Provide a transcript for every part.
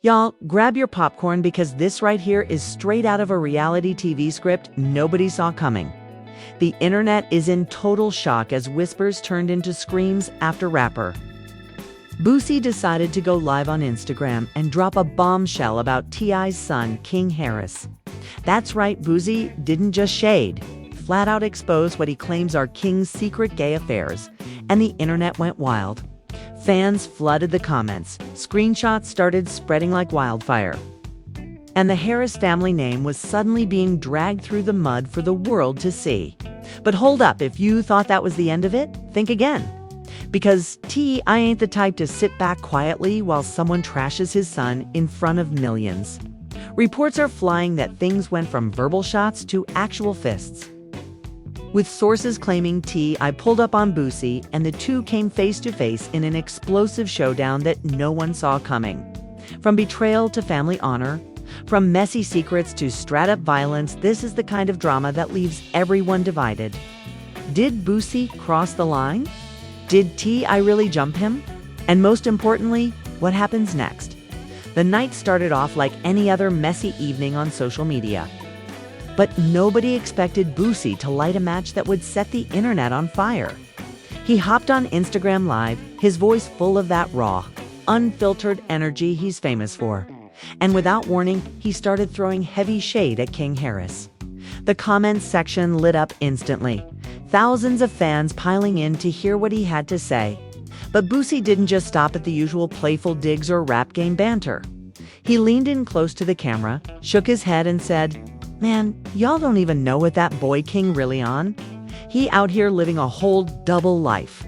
Y'all, grab your popcorn because this right here is straight out of a reality TV script nobody saw coming. The internet is in total shock as whispers turned into screams after rapper. Boosie decided to go live on Instagram and drop a bombshell about T.I.'s son, King Harris. That's right, Boosie didn't just shade, flat out expose what he claims are King's secret gay affairs, and the internet went wild. Fans flooded the comments, screenshots started spreading like wildfire. And the Harris family name was suddenly being dragged through the mud for the world to see. But hold up, if you thought that was the end of it, think again. Because T.I. ain't the type to sit back quietly while someone trashes his son in front of millions. Reports are flying that things went from verbal shots to actual fists. With sources claiming T.I. pulled up on Boosie and the two came face to face in an explosive showdown that no one saw coming. From betrayal to family honor, from messy secrets to straight-up violence, this is the kind of drama that leaves everyone divided. Did Boosie cross the line? Did T.I. really jump him? And most importantly, what happens next? The night started off like any other messy evening on social media. But nobody expected Boosie to light a match that would set the internet on fire. He hopped on Instagram Live, his voice full of that raw, unfiltered energy he's famous for. And without warning, he started throwing heavy shade at King Harris. The comments section lit up instantly, thousands of fans piling in to hear what he had to say. But Boosie didn't just stop at the usual playful digs or rap game banter. He leaned in close to the camera, shook his head and said, "Man, y'all don't even know what that boy King really on. He out here living a whole double life.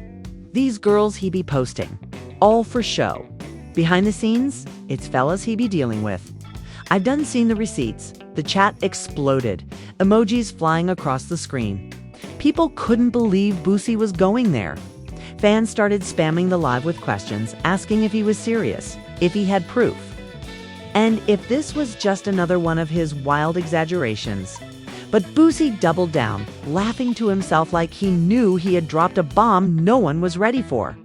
These girls he be posting, all for show. Behind the scenes, it's fellas he be dealing with. I've done seen the receipts." The chat exploded, emojis flying across the screen. People couldn't believe Boosie was going there. Fans started spamming the live with questions, asking if he was serious, if he had proof, and if this was just another one of his wild exaggerations. But Boosie doubled down, laughing to himself like he knew he had dropped a bomb no one was ready for.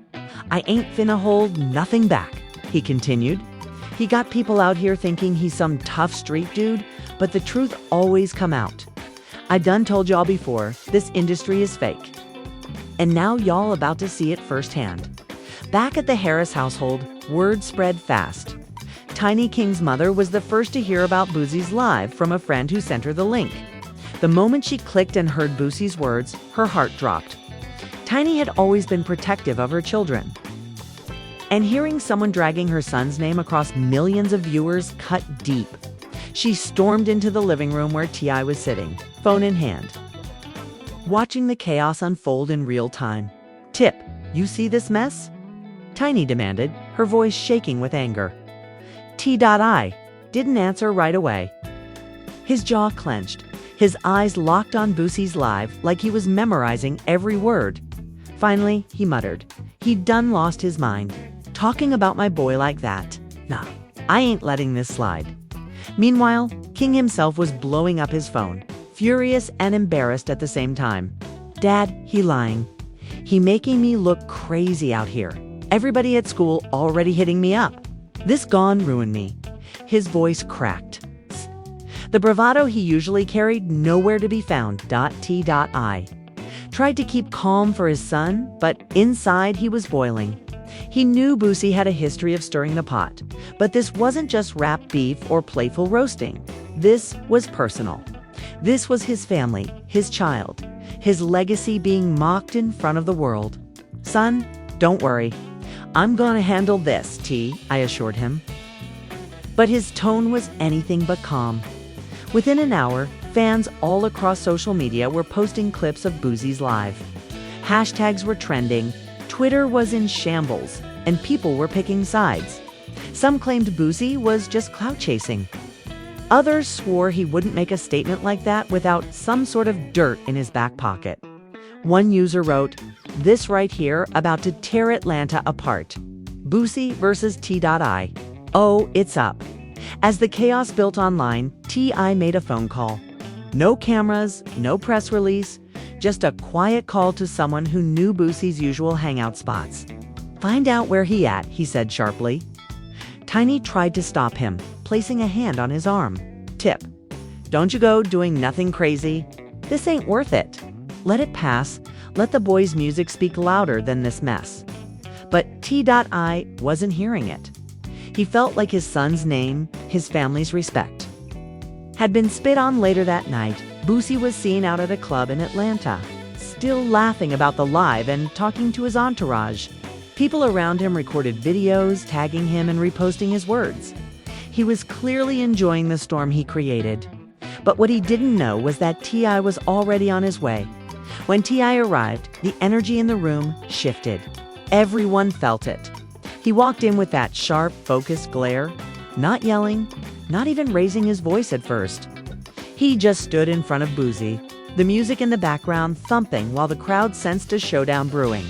"I ain't finna hold nothing back," he continued. He got people out here thinking he's some tough street dude, but the truth always come out. "I done told y'all before, this industry is fake." And now y'all about to see it firsthand. Back at the Harris household, word spread fast. Tiny King's mother was the first to hear about Boosie's live from a friend who sent her the link. The moment she clicked and heard Boosie's words, her heart dropped. Tiny had always been protective of her children. And hearing someone dragging her son's name across millions of viewers cut deep. She stormed into the living room where T.I. was sitting, phone in hand, watching the chaos unfold in real time. "Tip, you see this mess?" Tiny demanded, her voice shaking with anger. T.I. didn't answer right away. His jaw clenched, his eyes locked on Boosie's live like he was memorizing every word. Finally, he muttered, "He done lost his mind. Talking about my boy like that. Nah, I ain't letting this slide." Meanwhile, King himself was blowing up his phone, furious and embarrassed at the same time. "Dad, he lying. He making me look crazy out here. Everybody at school already hitting me up. This gone ruined me." His voice cracked. The bravado he usually carried nowhere to be found. T.I. tried to keep calm for his son, but inside he was boiling. He knew Boosie had a history of stirring the pot, but this wasn't just rap beef or playful roasting. This was personal. This was his family, his child, his legacy being mocked in front of the world. "Son, don't worry. I'm gonna handle this, T," I assured him. But his tone was anything but calm. Within an hour, fans all across social media were posting clips of Boosie's live. Hashtags were trending, Twitter was in shambles, and people were picking sides. Some claimed Boosie was just clout chasing. Others swore he wouldn't make a statement like that without some sort of dirt in his back pocket. One user wrote, "This right here about to tear Atlanta apart. Boosie versus T.I. Oh, it's up." As the chaos built online, T.I. made a phone call. No cameras, no press release, just a quiet call to someone who knew Boosie's usual hangout spots. "Find out where he at," he said sharply. Tiny tried to stop him, placing a hand on his arm. Tip: don't you go doing nothing crazy. This ain't worth it. Let it pass. Let the boys' music speak louder than this mess. But T.I. wasn't hearing it. He felt like his son's name, his family's respect, had been spit on. Later that night, Boosie was seen out at a club in Atlanta, still laughing about the live and talking to his entourage. People around him recorded videos, tagging him and reposting his words. He was clearly enjoying the storm he created. But what he didn't know was that T.I. was already on his way. When T.I. arrived, the energy in the room shifted. Everyone felt it. He walked in with that sharp, focused glare, not yelling, not even raising his voice at first. He just stood in front of Boosie, the music in the background thumping while the crowd sensed a showdown brewing.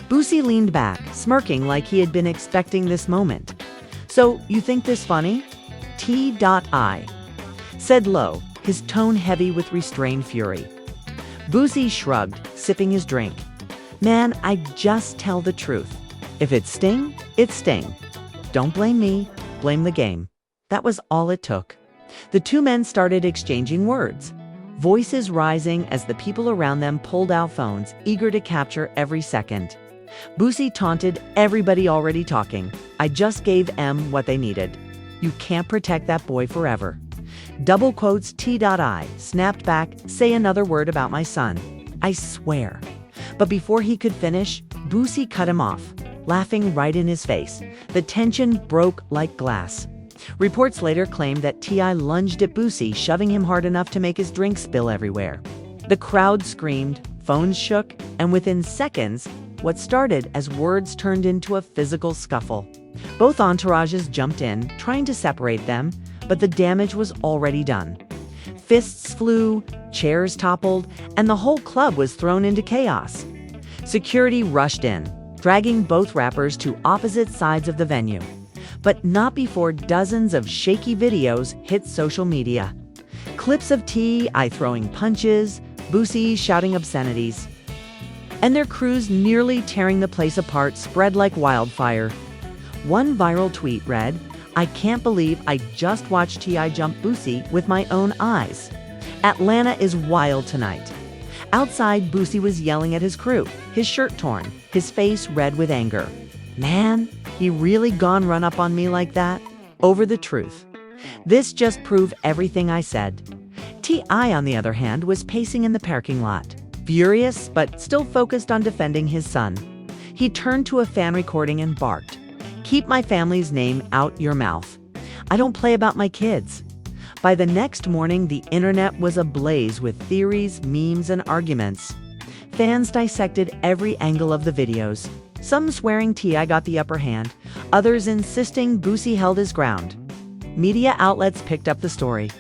Boosie leaned back, smirking like he had been expecting this moment. "So, you think this funny?" T.I. said low, his tone heavy with restrained fury. Boosie shrugged, sipping his drink. "Man, I just tell the truth. If it sting, it sting. Don't blame me, blame the game." That was all it took. The two men started exchanging words, voices rising as the people around them pulled out phones, eager to capture every second. Boosie taunted everybody already talking. "I just gave M what they needed. You can't protect that boy forever." Double quotes. T.I. snapped back, "Say another word about my son. I swear." But before he could finish, Boosie cut him off, laughing right in his face. The tension broke like glass. Reports later claimed that T.I. lunged at Boosie, shoving him hard enough to make his drink spill everywhere. The crowd screamed, phones shook, and within seconds, what started as words turned into a physical scuffle. Both entourages jumped in, trying to separate them, but the damage was already done. Fists flew, chairs toppled, and the whole club was thrown into chaos. Security rushed in, dragging both rappers to opposite sides of the venue. But not before dozens of shaky videos hit social media. Clips of T.I. throwing punches, Boosie shouting obscenities, and their crews nearly tearing the place apart spread like wildfire. One viral tweet read, "I can't believe I just watched T.I. jump Boosie with my own eyes. Atlanta is wild tonight." Outside, Boosie was yelling at his crew, his shirt torn, his face red with anger. "Man, he really gone run up on me like that? Over the truth. This just proved everything I said." T.I., on the other hand, was pacing in the parking lot, furious but still focused on defending his son. He turned to a fan recording and barked, "Keep my family's name out your mouth. I don't play about my kids." By the next morning, the internet was ablaze with theories, memes, and arguments. Fans dissected every angle of the videos, some swearing T.I. got the upper hand, others insisting Boosie held his ground. Media outlets picked up the story.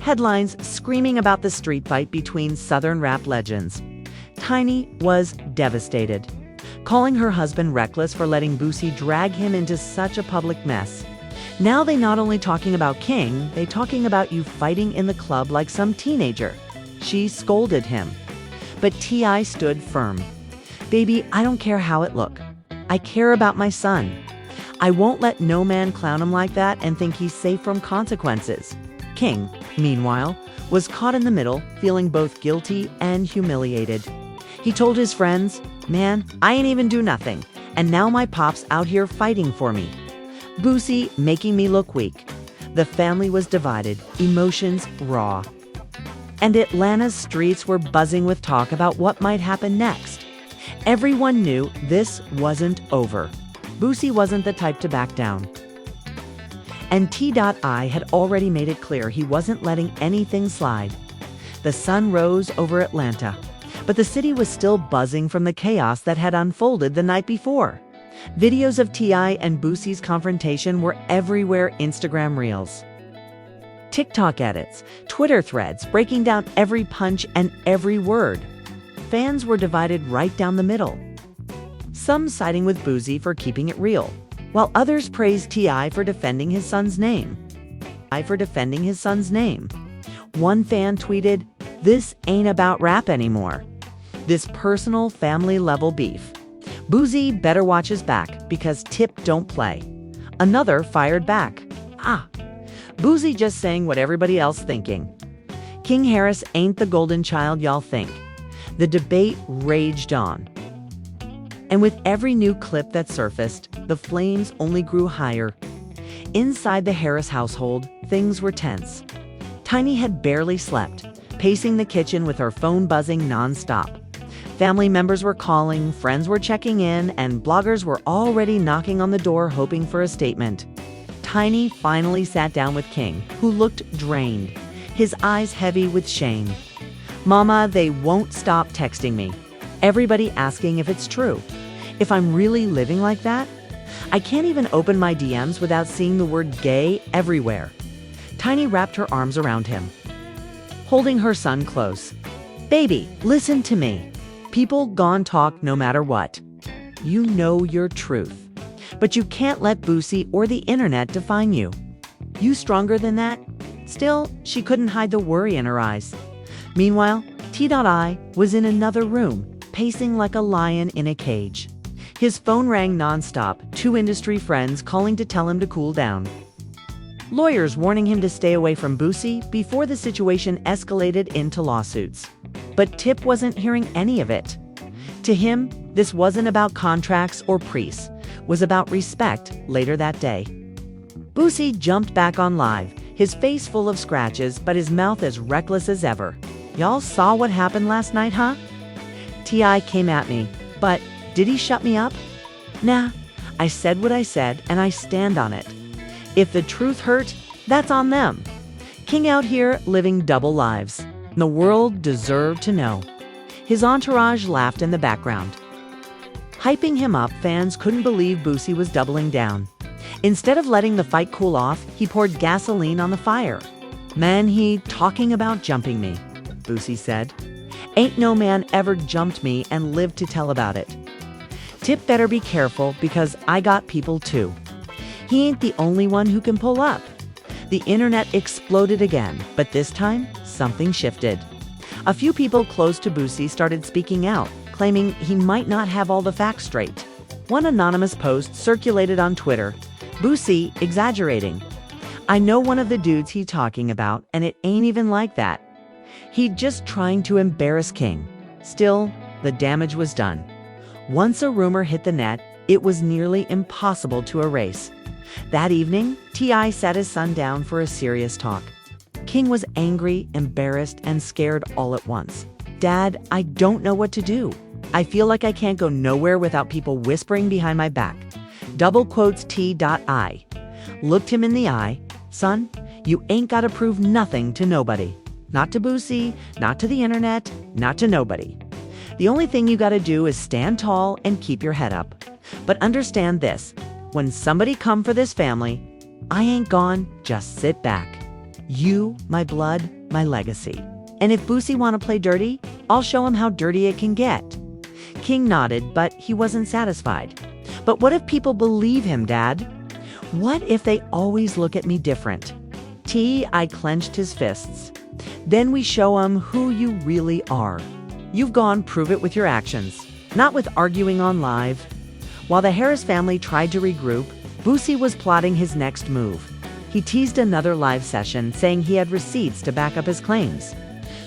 Headlines screaming about the street fight between Southern rap legends. Tiny was devastated, calling her husband reckless for letting Boosie drag him into such a public mess. "Now they not only talking about King, they talking about you fighting in the club like some teenager," she scolded him. But T.I. stood firm. "Baby, I don't care how it look. I care about my son. I won't let no man clown him like that and think he's safe from consequences." King, meanwhile, was caught in the middle, feeling both guilty and humiliated. He told his friends, "Man, I ain't even do nothing, and now my pop's out here fighting for me. Boosie making me look weak." The family was divided, emotions raw. And Atlanta's streets were buzzing with talk about what might happen next. Everyone knew this wasn't over. Boosie wasn't the type to back down. And T.I. had already made it clear he wasn't letting anything slide. The sun rose over Atlanta, but the city was still buzzing from the chaos that had unfolded the night before. Videos of T.I. and Boosie's confrontation were everywhere. Instagram reels, TikTok edits, Twitter threads breaking down every punch and every word. Fans were divided right down the middle. Some siding with Boosie for keeping it real, while others praised T.I. for defending his son's name. One fan tweeted, "This ain't about rap anymore. This personal family level beef. Boosie better watch his back because Tip don't play." Another fired back. Boosie just saying what everybody else thinking. King Harris ain't the golden child y'all think. The debate raged on. And with every new clip that surfaced, the flames only grew higher. Inside the Harris household, things were tense. Tiny had barely slept, pacing the kitchen with her phone buzzing nonstop. Family members were calling, friends were checking in, and bloggers were already knocking on the door hoping for a statement. Tiny finally sat down with King, who looked drained, his eyes heavy with shame. "Mama, they won't stop texting me. Everybody asking if it's true. If I'm really living like that? I can't even open my DMs without seeing the word gay everywhere." Tiny wrapped her arms around him, holding her son close. "Baby, listen to me. People gon' talk no matter what. You know your truth. But you can't let Boosie or the internet define you. You stronger than that?" Still, she couldn't hide the worry in her eyes. Meanwhile, T.I. was in another room, pacing like a lion in a cage. His phone rang nonstop, 2 industry friends calling to tell him to cool down. Lawyers warning him to stay away from Boosie before the situation escalated into lawsuits. But Tip wasn't hearing any of it. To him, this wasn't about contracts or priests, it was about respect later that day. Boosie jumped back on live, his face full of scratches, but his mouth as reckless as ever. "Y'all saw what happened last night, huh? T.I. came at me, but did he shut me up? Nah, I said what I said and I stand on it. If the truth hurt, that's on them. King out here living double lives. The world deserved to know." His entourage laughed in the background. Hyping him up, fans couldn't believe Boosie was doubling down. Instead of letting the fight cool off, he poured gasoline on the fire. "Man, he talking about jumping me," Boosie said. "Ain't no man ever jumped me and lived to tell about it. Tip better be careful because I got people too. He ain't the only one who can pull up." The internet exploded again, but this time, something shifted. A few people close to Boosie started speaking out, claiming he might not have all the facts straight. One anonymous post circulated on Twitter. "Boosie exaggerating. I know one of the dudes he talking about, and it ain't even like that. He just trying to embarrass King." Still, the damage was done. Once a rumor hit the net, it was nearly impossible to erase. That evening, T.I. sat his son down for a serious talk. King was angry, embarrassed, and scared all at once. "Dad, I don't know what to do. I feel like I can't go nowhere without people whispering behind my back." Double quotes T.I. looked him in the eye. "Son, you ain't gotta prove nothing to nobody. Not to Boosie, not to the internet, not to nobody. The only thing you gotta do is stand tall and keep your head up. But understand this, when somebody come for this family, I ain't gone, just sit back. You, my blood, my legacy. And if Boosie wanna play dirty, I'll show him how dirty it can get." King nodded, but he wasn't satisfied. "But what if people believe him, Dad? What if they always look at me different?" T.I. clenched his fists. "Then we show 'em who you really are. You've gone prove it with your actions, not with arguing on live." While the Harris family tried to regroup, Boosie was plotting his next move. He teased another live session, saying he had receipts to back up his claims.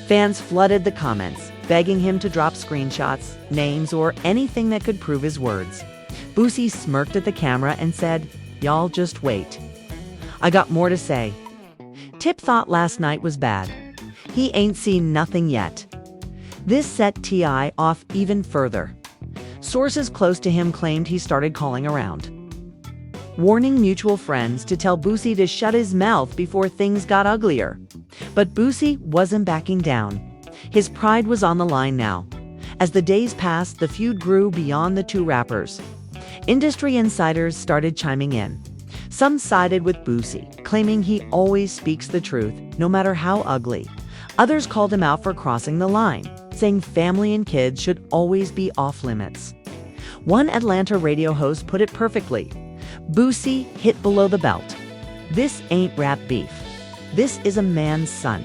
Fans flooded the comments, begging him to drop screenshots, names, or anything that could prove his words. Boosie smirked at the camera and said, "Y'all just wait. I got more to say." Tip thought last night was bad. He ain't seen nothing yet. This set T.I. off even further. Sources close to him claimed he started calling around, warning mutual friends to tell Boosie to shut his mouth before things got uglier. But Boosie wasn't backing down. His pride was on the line now. As the days passed, the feud grew beyond the 2 rappers. Industry insiders started chiming in. Some sided with Boosie, claiming he always speaks the truth, no matter how ugly. Others called him out for crossing the line, saying family and kids should always be off limits. One Atlanta radio host put it perfectly. "Boosie hit below the belt. This ain't rap beef. This is a man's son.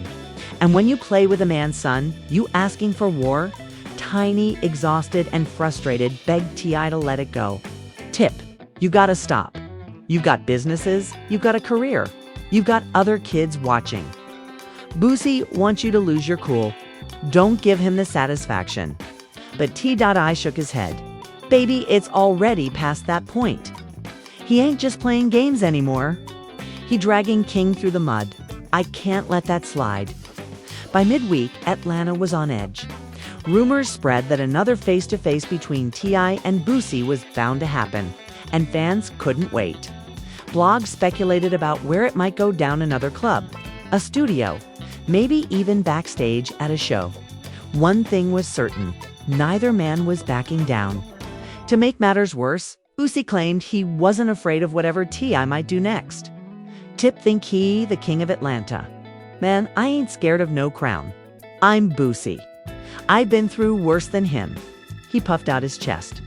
And when you play with a man's son, you asking for war?" Tiny, exhausted, and frustrated, begged T.I. to let it go. "Tip, you gotta stop. You've got businesses, you've got a career, you've got other kids watching. Boosie wants you to lose your cool. Don't give him the satisfaction. But T.I shook his head. Baby, it's already past that point. He ain't just playing games anymore. He dragging King through the mud. I can't let that slide. By midweek, Atlanta was on edge. Rumors spread that another face-to-face between T.I and Boosie was bound to happen, and fans couldn't wait. Blogs speculated about where it might go down another club, a studio, maybe even backstage at a show. One thing was certain, neither man was backing down. To make matters worse, Boosie claimed he wasn't afraid of whatever T.I might do next. Tip think he, the king of Atlanta. Man, I ain't scared of no crown. I'm Boosie. I've been through worse than him. He puffed out his chest,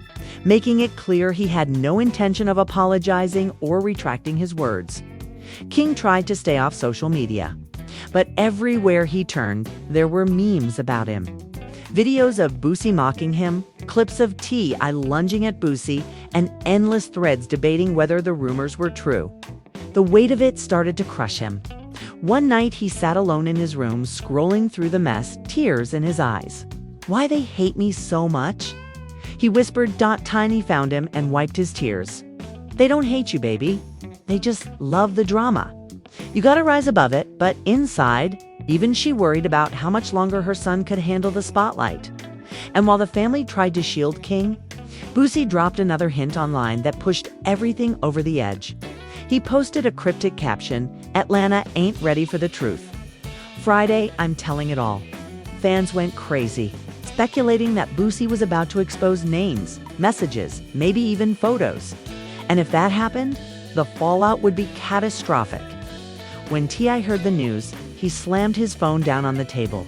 making it clear he had no intention of apologizing or retracting his words. King tried to stay off social media, but everywhere he turned, there were memes about him. Videos of Boosie mocking him, clips of T.I lunging at Boosie, and endless threads debating whether the rumors were true. The weight of it started to crush him. One night he sat alone in his room, scrolling through the mess, tears in his eyes. Why they hate me so much? He whispered. Tiny found him and wiped his tears. They don't hate you, baby. They just love the drama. You gotta rise above it, but inside, even she worried about how much longer her son could handle the spotlight. And while the family tried to shield King, Boosie dropped another hint online that pushed everything over the edge. He posted a cryptic caption, "Atlanta ain't ready for the truth. Friday, I'm telling it all." Fans went crazy, speculating that Boosie was about to expose names, messages, maybe even photos. And if that happened, the fallout would be catastrophic. When T.I heard the news, he slammed his phone down on the table.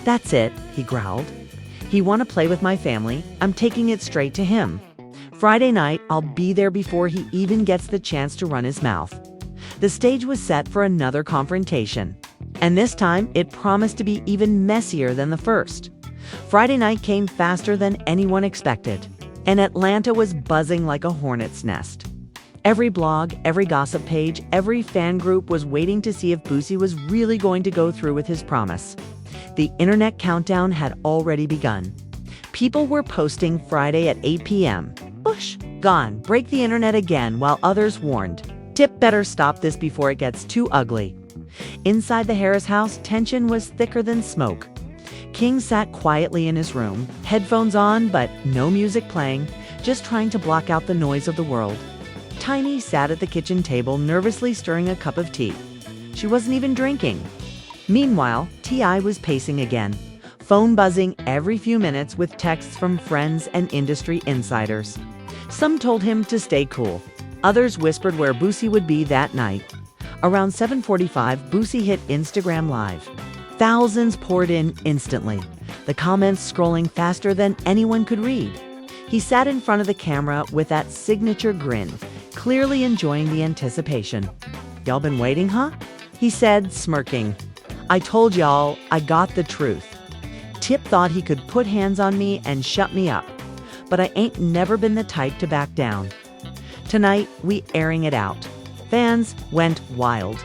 "That's it," he growled. "He want to play with my family. I'm taking it straight to him. Friday night, I'll be there before he even gets the chance to run his mouth." The stage was set for another confrontation, and this time it promised to be even messier than the first. Friday night came faster than anyone expected, and Atlanta was buzzing like a hornet's nest. Every blog, every gossip page, every fan group was waiting to see if Boosie was really going to go through with his promise. The internet countdown had already begun. People were posting Friday at 8 p.m. Bush, gone, break the internet again, while others warned, Tip better stop this before it gets too ugly. Inside the Harris house, tension was thicker than smoke. King sat quietly in his room, headphones on, but no music playing, just trying to block out the noise of the world. Tiny sat at the kitchen table, nervously stirring a cup of tea. She wasn't even drinking. Meanwhile, T.I was pacing again, phone buzzing every few minutes with texts from friends and industry insiders. Some told him to stay cool. Others whispered where Boosie would be that night. Around 7:45, Boosie hit Instagram Live. Thousands poured in instantly, the comments scrolling faster than anyone could read. He sat in front of the camera with that signature grin, clearly enjoying the anticipation. "Y'all been waiting, huh?" he said, smirking. "I told y'all I got the truth. Tip thought he could put hands on me and shut me up, but I ain't never been the type to back down." Tonight, we airing it out. Fans went wild.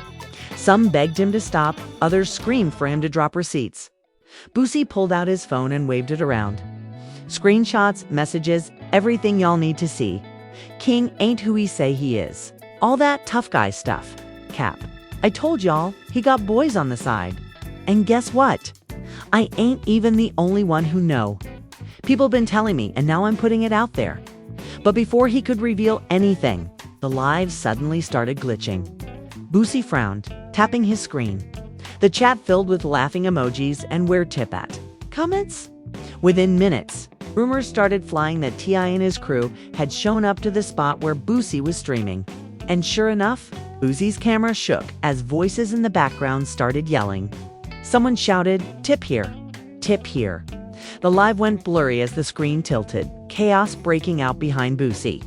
Some begged him to stop, others screamed for him to drop receipts. Boosie pulled out his phone and waved it around. Screenshots, messages, everything y'all need to see. King ain't who he say he is. All that tough guy stuff. Cap. I told y'all, he got boys on the side. And guess what? I ain't even the only one who know. People been telling me, and now I'm putting it out there. But before he could reveal anything, the live suddenly started glitching. Boosie frowned, tapping his screen. The chat filled with laughing emojis and "where Tip at?" comments. Within minutes, rumors started flying that T.I and his crew had shown up to the spot where Boosie was streaming. And sure enough, Boosie's camera shook as voices in the background started yelling. Someone shouted, "Tip here! Tip here!" The live went blurry as the screen tilted, chaos breaking out behind Boosie.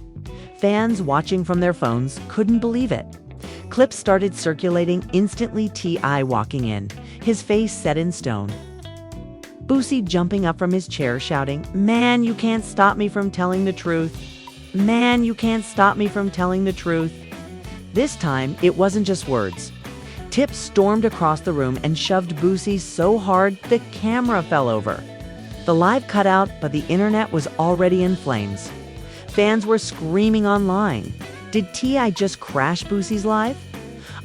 Fans watching from their phones couldn't believe it. Clips started circulating, instantly T.I walking in, his face set in stone. Boosie jumping up from his chair shouting, "Man, you can't stop me from telling the truth. Man, you can't stop me from telling the truth." This time, it wasn't just words. Tip stormed across the room and shoved Boosie so hard the camera fell over. The live cut out, but the internet was already in flames. Fans were screaming online. Did T.I. just crash Boosie's live?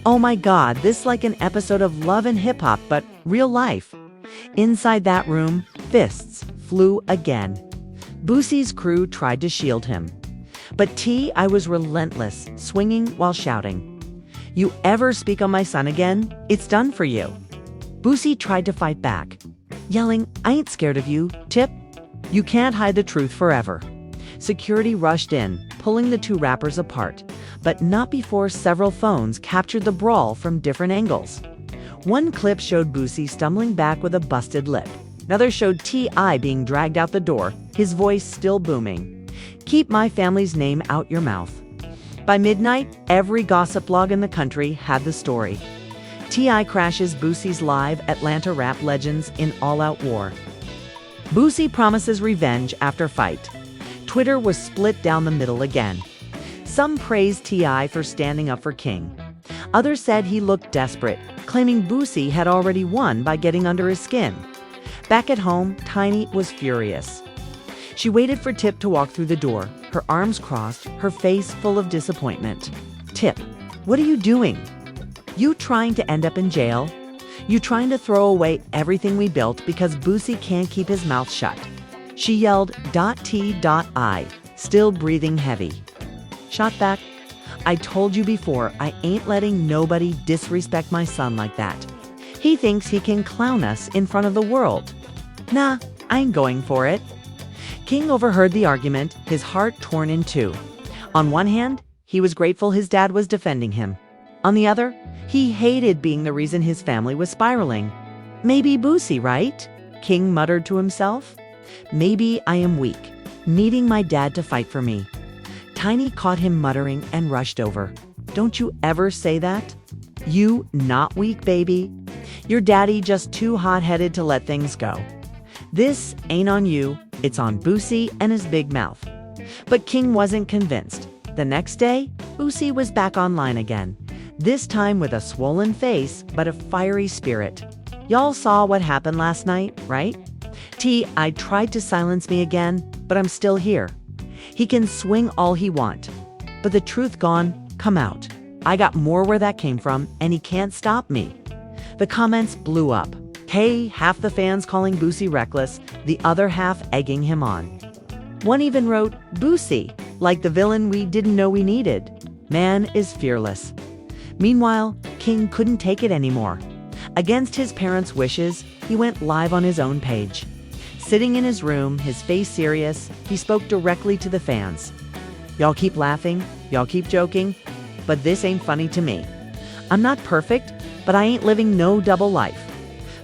Oh my God, this like an episode of Love and Hip Hop, but real life. Inside that room, fists flew again. Boosie's crew tried to shield him. But T.I. was relentless, swinging while shouting, "You ever speak on my son again, it's done for you." Boosie tried to fight back, yelling, "I ain't scared of you, Tip. You can't hide the truth forever." Security rushed in, pulling the two rappers apart, but not before several phones captured the brawl from different angles. One clip showed Boosie stumbling back with a busted lip. Another showed T.I. being dragged out the door, his voice still booming. "Keep my family's name out your mouth." By midnight, every gossip blog in the country had the story. T.I. crashes Boosie's live Atlanta rap legends in all-out war. Boosie promises revenge after fight. Twitter was split down the middle again. Some praised T.I. for standing up for King. Others said he looked desperate, claiming Boosie had already won by getting under his skin. Back at home, Tiny was furious. She waited for Tip to walk through the door, her arms crossed, her face full of disappointment. "Tip, what are you doing? You trying to end up in jail? You trying to throw away everything we built because Boosie can't keep his mouth shut?" She yelled, "T.I., still breathing heavy. Shot back, "I told you before, I ain't letting nobody disrespect my son like that. He thinks he can clown us in front of the world. Nah, I ain't going for it." King overheard the argument, his heart torn in two. On one hand, he was grateful his dad was defending him. On the other, he hated being the reason his family was spiraling. "Maybe Boosie, right?" King muttered to himself. "Maybe I am weak, needing my dad to fight for me." Tiny caught him muttering and rushed over. "Don't you ever say that? You not weak, baby. Your daddy just too hot-headed to let things go. This ain't on you, it's on Boosie and his big mouth." But King wasn't convinced. The next day, Boosie was back online again, this time with a swollen face but a fiery spirit. "Y'all saw what happened last night, right? T.I. tried to silence me again, but I'm still here. He can swing all he want, but the truth gone, come out. I got more where that came from, and he can't stop me." The comments blew up. Hey, half the fans calling Boosie reckless, the other half egging him on. One even wrote, "Boosie, like the villain we didn't know we needed. Man is fearless." Meanwhile, King couldn't take it anymore. Against his parents' wishes, he went live on his own page. Sitting in his room, his face serious, he spoke directly to the fans. "Y'all keep laughing, y'all keep joking, but this ain't funny to me. I'm not perfect, but I ain't living no double life.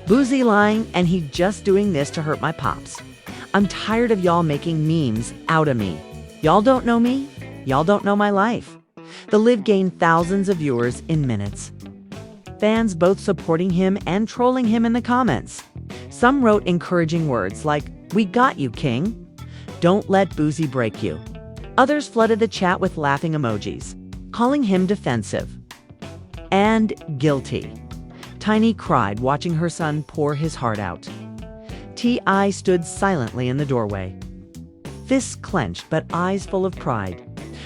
Boosie lying, and he just doing this to hurt my pops. I'm tired of y'all making memes out of me. Y'all don't know me, y'all don't know my life." The live gained thousands of viewers in minutes. Fans both supporting him and trolling him in the comments. Some wrote encouraging words like, "We got you, King. Don't let Boosie break you." Others flooded the chat with laughing emojis, calling him defensive and guilty. Tiny cried watching her son pour his heart out. T.I. stood silently in the doorway, fists clenched but eyes full of pride.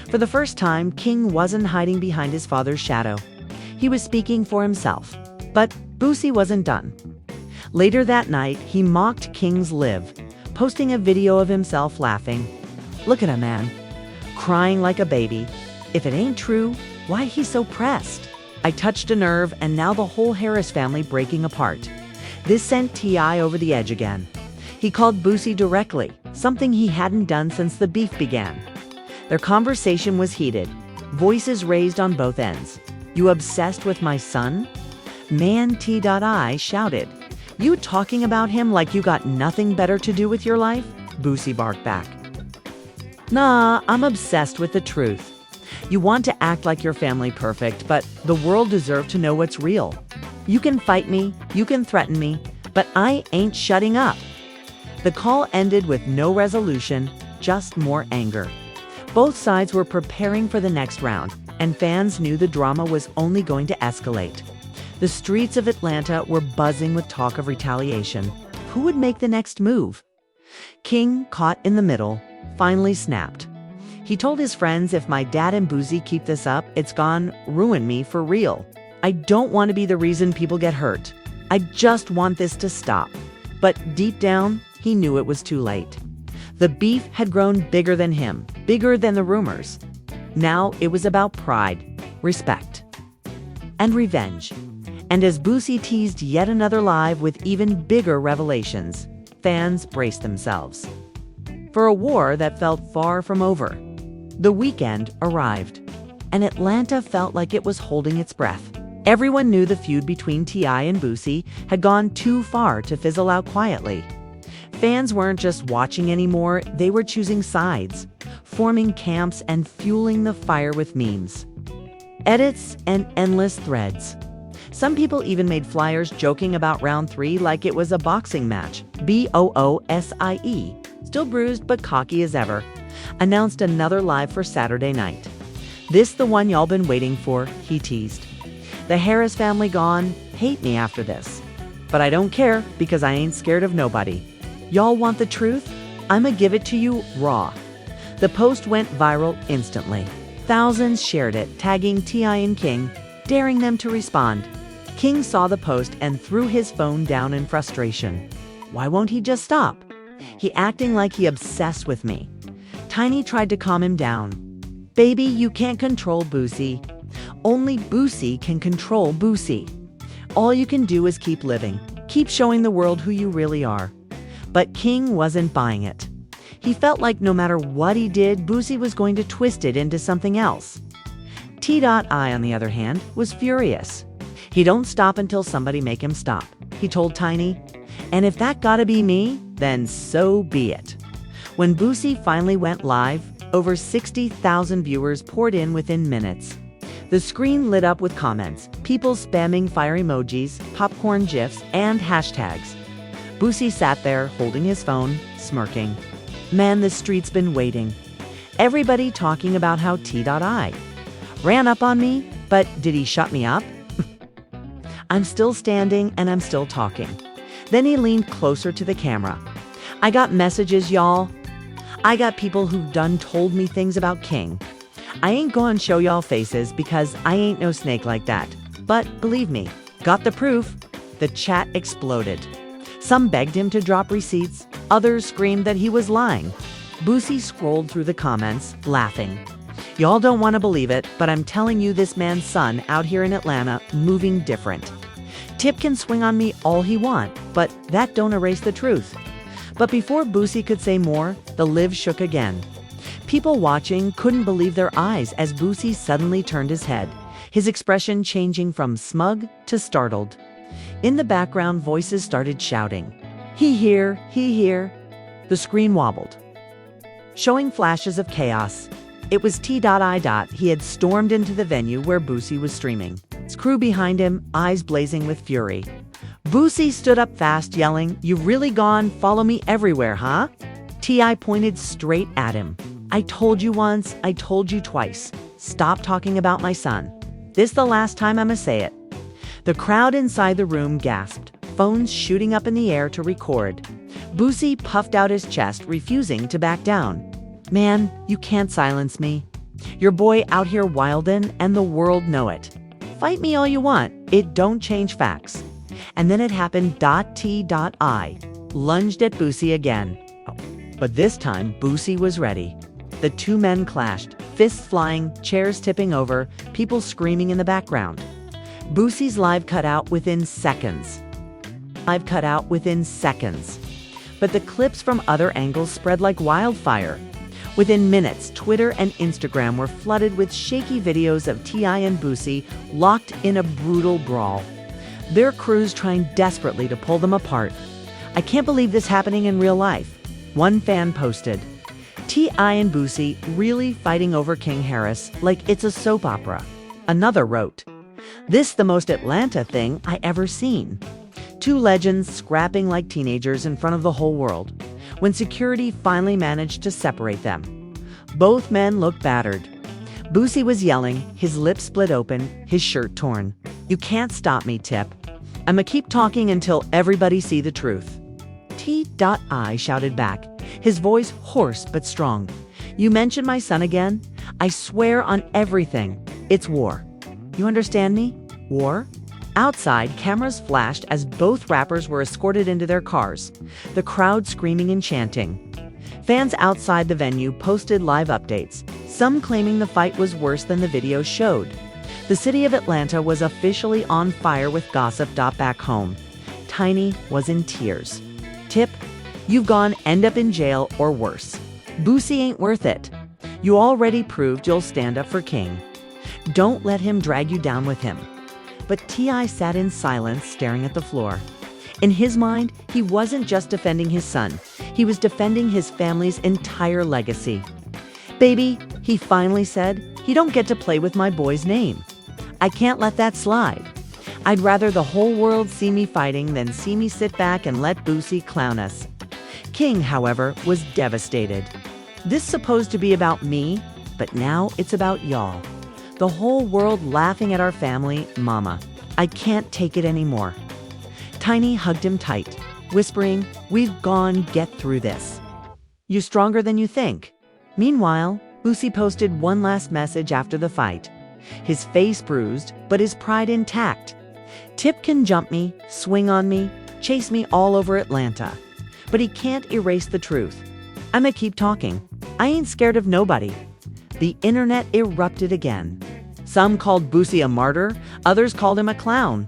For the first time, King wasn't hiding behind his father's shadow. He was speaking for himself. But Boosie wasn't done. Later that night, he mocked King's live, posting a video of himself laughing. "Look at him, man, crying like a baby. If it ain't true, why he's so pressed? I touched a nerve, and now the whole Harris family breaking apart." This sent T.I. over the edge again. He called Boosie directly, something he hadn't done since the beef began. Their conversation was heated, voices raised on both ends. "You obsessed with my son?" Man T.I. shouted. "You talking about him like you got nothing better to do with your life?" Boosie barked back. "Nah, I'm obsessed with the truth. You want to act like your family perfect, but the world deserves to know what's real. You can fight me, you can threaten me, but I ain't shutting up." The call ended with no resolution, just more anger. Both sides were preparing for the next round, and fans knew the drama was only going to escalate. The streets of Atlanta were buzzing with talk of retaliation. Who would make the next move? King, caught in the middle, finally snapped. He told his friends, if my dad and Boosie keep this up, it's gone ruin me for real. I don't want to be the reason people get hurt. I just want this to stop. But deep down, he knew it was too late. The beef had grown bigger than him, bigger than the rumors. Now it was about pride, respect, and revenge. And as Boosie teased yet another live with even bigger revelations, fans braced themselves for a war that felt far from over. The weekend arrived, and Atlanta felt like it was holding its breath. Everyone knew the feud between T.I. and Boosie had gone too far to fizzle out quietly. Fans weren't just watching anymore, they were choosing sides, forming camps and fueling the fire with memes, edits, and endless threads. Some people even made flyers joking about round 3 like it was a boxing match. Boosie, still bruised but cocky as ever, announced another live for Saturday night. This the one y'all been waiting for, he teased. The Harris family gone, hate me after this. But I don't care because I ain't scared of nobody. Y'all want the truth? I'ma give it to you raw. The post went viral instantly. Thousands shared it, tagging T.I. and King, daring them to respond. King saw the post and threw his phone down in frustration. Why won't he just stop? He acting like he obsessed with me. Tiny tried to calm him down. Baby, you can't control Boosie. Only Boosie can control Boosie. All you can do is keep living. Keep showing the world who you really are. But King wasn't buying it. He felt like no matter what he did, Boosie was going to twist it into something else. T.I., on the other hand, was furious. He don't stop until somebody make him stop, he told Tiny. And if that gotta be me, then so be it. When Boosie finally went live, over 60,000 viewers poured in within minutes. The screen lit up with comments, people spamming fire emojis, popcorn gifs, and hashtags. Boosie sat there, holding his phone, smirking. Man, the street's been waiting. Everybody talking about how T.I. ran up on me, but did he shut me up? I'm still standing and I'm still talking. Then he leaned closer to the camera. I got messages, y'all. I got people who've done told me things about King. I ain't gonna show y'all faces because I ain't no snake like that. But believe me, got the proof. The chat exploded. Some begged him to drop receipts. Others screamed that he was lying. Boosie scrolled through the comments, laughing. Y'all don't want to believe it, but I'm telling you, this man's son out here in Atlanta moving different. Tip can swing on me all he want, but that don't erase the truth. But before Boosie could say more, the live shook again. People watching couldn't believe their eyes as Boosie suddenly turned his head, his expression changing from smug to startled. In the background, voices started shouting, He here, he here. The screen wobbled, showing flashes of chaos. It was T.I. He had stormed into the venue where Boosie was streaming, his crew behind him, eyes blazing with fury. Boosie stood up fast, yelling, You've really gone, follow me everywhere, huh? T.I. pointed straight at him. I told you once, I told you twice. Stop talking about my son. This the last time I'ma say it. The crowd inside the room gasped, phones shooting up in the air to record. Boosie puffed out his chest, refusing to back down. Man, you can't silence me. Your boy out here wildin', and the world know it. Fight me all you want, it don't change facts. And then it happened. T.I. lunged at Boosie again. But this time, Boosie was ready. The two men clashed, fists flying, chairs tipping over, people screaming in the background. Boosie's live cut out within seconds. But the clips from other angles spread like wildfire. Within minutes, Twitter and Instagram were flooded with shaky videos of T.I. and Boosie locked in a brutal brawl, their crews trying desperately to pull them apart. I can't believe this happening in real life. One fan posted, T.I. and Boosie really fighting over King Harris like it's a soap opera. Another wrote, This the most Atlanta thing I ever seen. Two legends scrapping like teenagers in front of the whole world, when security finally managed to separate them. Both men looked battered. Boosie was yelling, his lips split open, his shirt torn. "You can't stop me, Tip. I'ma keep talking until everybody see the truth." T.I. shouted back, his voice hoarse but strong. "You mention my son again? I swear on everything. It's war. You understand me? War?" Outside, cameras flashed as both rappers were escorted into their cars, the crowd screaming and chanting. Fans outside the venue posted live updates, some claiming the fight was worse than the video showed. The city of Atlanta was officially on fire with gossip. Back home, Tiny was in tears. "Tip, you've gone end up in jail or worse. Boosie ain't worth it. You already proved you'll stand up for King. Don't let him drag you down with him." But T.I. sat in silence, staring at the floor. In his mind, he wasn't just defending his son. He was defending his family's entire legacy. "Baby," he finally said, "you don't get to play with my boy's name. I can't let that slide. I'd rather the whole world see me fighting than see me sit back and let Boosie clown us." King, however, was devastated. "This supposed to be about me, but now it's about y'all. The whole world laughing at our family, mama. I can't take it anymore." Tiny hugged him tight, whispering, "We've gone, get through this. You stronger than you think." Meanwhile, Boosie posted one last message after the fight. His face bruised, but his pride intact. "Tip can jump me, swing on me, chase me all over Atlanta. But he can't erase the truth. I'ma keep talking. I ain't scared of nobody." The internet erupted again. Some called Boosie a martyr, others called him a clown.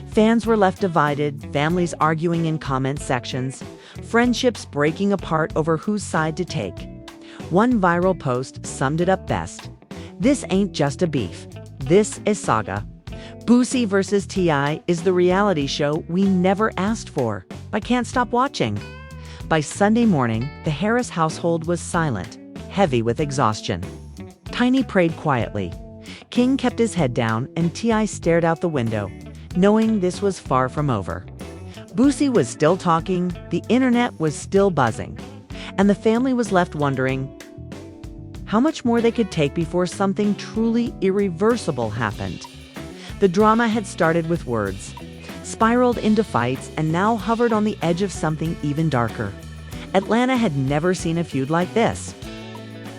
Fans were left divided, families arguing in comment sections, friendships breaking apart over whose side to take. One viral post summed it up best. "This ain't just a beef. This is saga. Boosie versus T.I. is the reality show we never asked for, but can't stop watching." By Sunday morning, the Harris household was silent, heavy with exhaustion. Tiny prayed quietly. King kept his head down, and T.I. stared out the window, knowing this was far from over. Boosie was still talking, the internet was still buzzing, and the family was left wondering how much more they could take before something truly irreversible happened. The drama had started with words, spiraled into fights, and now hovered on the edge of something even darker. Atlanta had never seen a feud like this.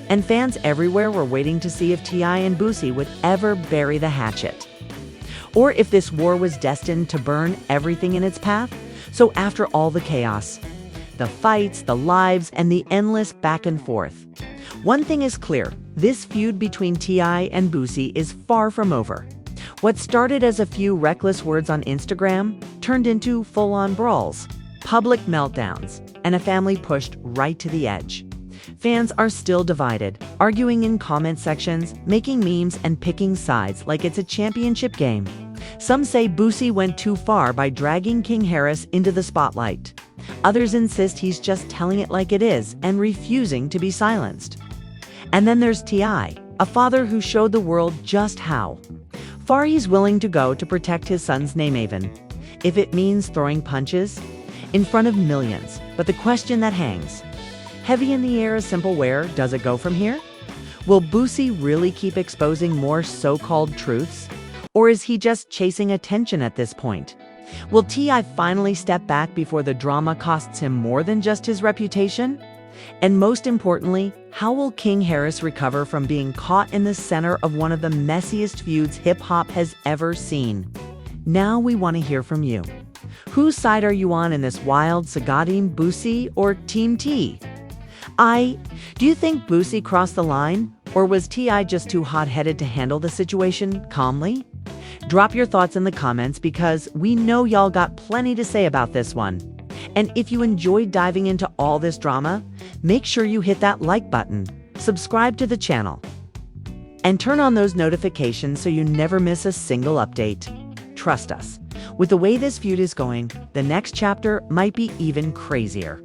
And fans everywhere were waiting to see if T.I. and Boosie would ever bury the hatchet. Or if this war was destined to burn everything in its path. So after all the chaos, the fights, the lives, and the endless back and forth, one thing is clear, this feud between T.I. and Boosie is far from over. What started as a few reckless words on Instagram turned into full-on brawls, public meltdowns, and a family pushed right to the edge. Fans are still divided, arguing in comment sections, making memes, and picking sides like it's a championship game. Some say Boosie went too far by dragging King Harris into the spotlight. Others insist he's just telling it like it is and refusing to be silenced. And then there's T.I., a father who showed the world just how far he's willing to go to protect his son's name even, if it means throwing punches in front of millions. But the question that hangs heavy in the air is simple: where does it go from here? Will Boosie really keep exposing more so-called truths? Or is he just chasing attention at this point? Will T.I. finally step back before the drama costs him more than just his reputation? And most importantly, how will King Harris recover from being caught in the center of one of the messiest feuds hip-hop has ever seen? Now we want to hear from you. Whose side are you on in this wild saga, Team Boosie or Team T? Do you think Boosie crossed the line, or was T.I. just too hot-headed to handle the situation calmly? Drop your thoughts in the comments because we know y'all got plenty to say about this one. And if you enjoyed diving into all this drama, make sure you hit that like button, subscribe to the channel, and turn on those notifications so you never miss a single update. Trust us, with the way this feud is going, the next chapter might be even crazier.